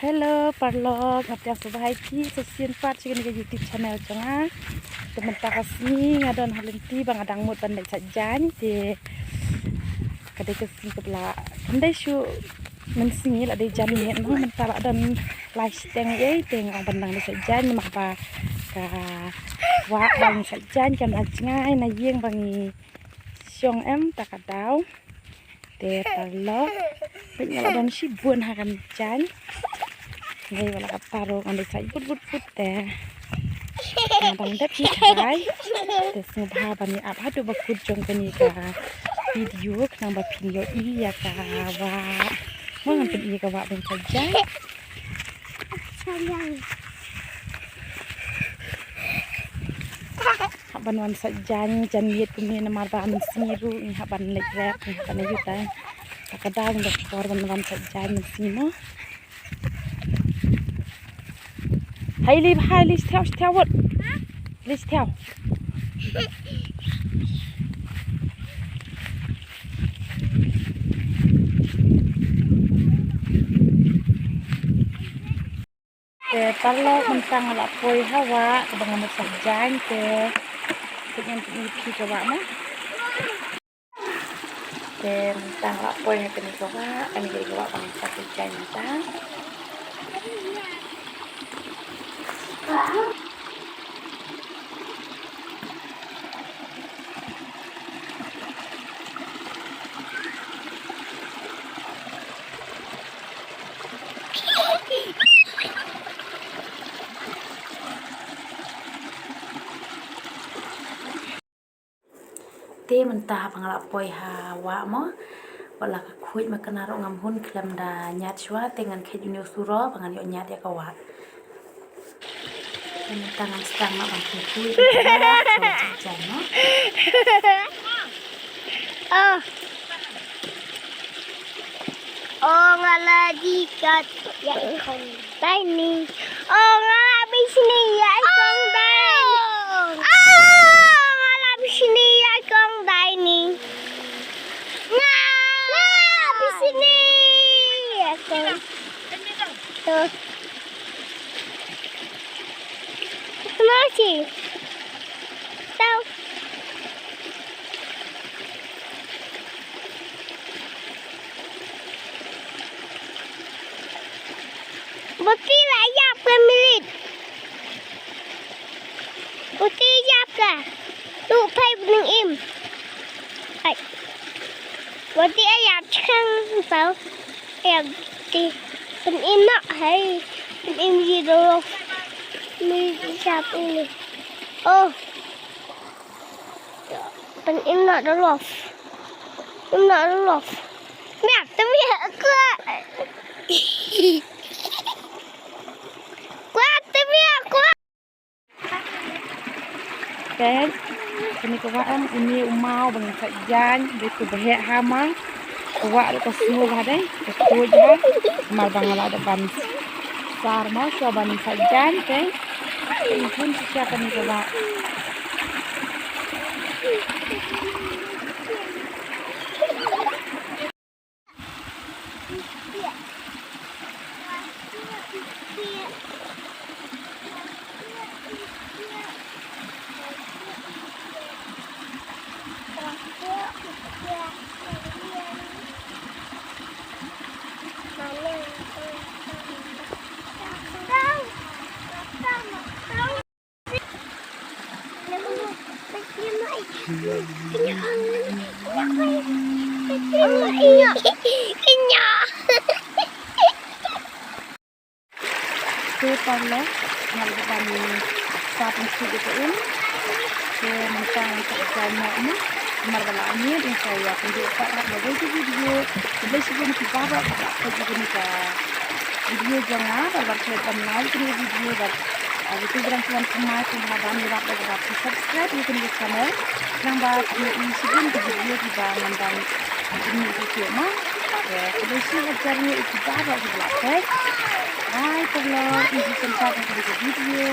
Hello, parlog, ngapyang sebahaiki, sesian part chicken ke YouTube channel jangan. Teman takasni ngadon halenti bang adang mut pandai saitjaiñ di kadai kesini kebelah. Pandai syu mensingil ada janit no mentara dan lifestyle ye teng ang pandang di saitjaiñ mak ba ka wa bang saitjaiñ kan ajngai na yeng bangi syong em takadau. De parlog, pengen dan sibun hakan jan. Ngay wala kaparo ande sai but teh ngadang dep ni kai des ngabha ni ab hadu bakut jong kani ka video nang ba pin yo i ya ka wa mo ngam pin i ka wa ben saja haban wan sajan janit kumi namar ba siru ni haban lek rep ni haban yuta takadang dok korban wan sajan sino Hai li theo vượt li theo ke parlo mentang ala poi hawa kebangan saitjaiñ ke pengen pi ke wa mo ke mentang ala poi ke ni ke wa ani ke wa bang saitjaiñ mentang te mentah pangalak poi hawa mo wala ka khuit makanaro ngam hun klam da nyat shwa tengan khet unyo suro pangan yo nyat ya kawa mentang ngam stang ma bang khui jan no ngala dikat ya ikon tiny ngala bisni ya ikon tiny ngala bisni ya ikon tiny ngala bisni ya ikon tuh masih tahu Bukti lại dọc cái milit. Bukti dọc cả. Tụ phây đừng im. Bukti ai dọc chăng sao? Em thì bên im nọ hay bên im gì đâu. Mi dọc đi. Bên im nọ đó lột. Im nọ đó lột. Mẹ tao mẹ cơ. Kek, kini kawaan ini umau bang saitjaiñ de tu behek hama kawa de kasmu badai ketu ja mal bang ala de ban sar mau so ban saitjaiñ ke ini pun siapa ni kawa Ke parlo ngal ban sap nsi de un ke mentang saitjaiñ mo mar bala ni din saya penjuk tak nak video boleh sebelum kita buat juga ni ka video jangan kalau saya pernah ini video dan itu berang tuan kemai pun haban lihat lagi subscribe di channel nambah ini sebelum video kita nambah ini video mah boleh sih ajarnya itu kita buat di belakang. Hai, parlo, ini tempat untuk video.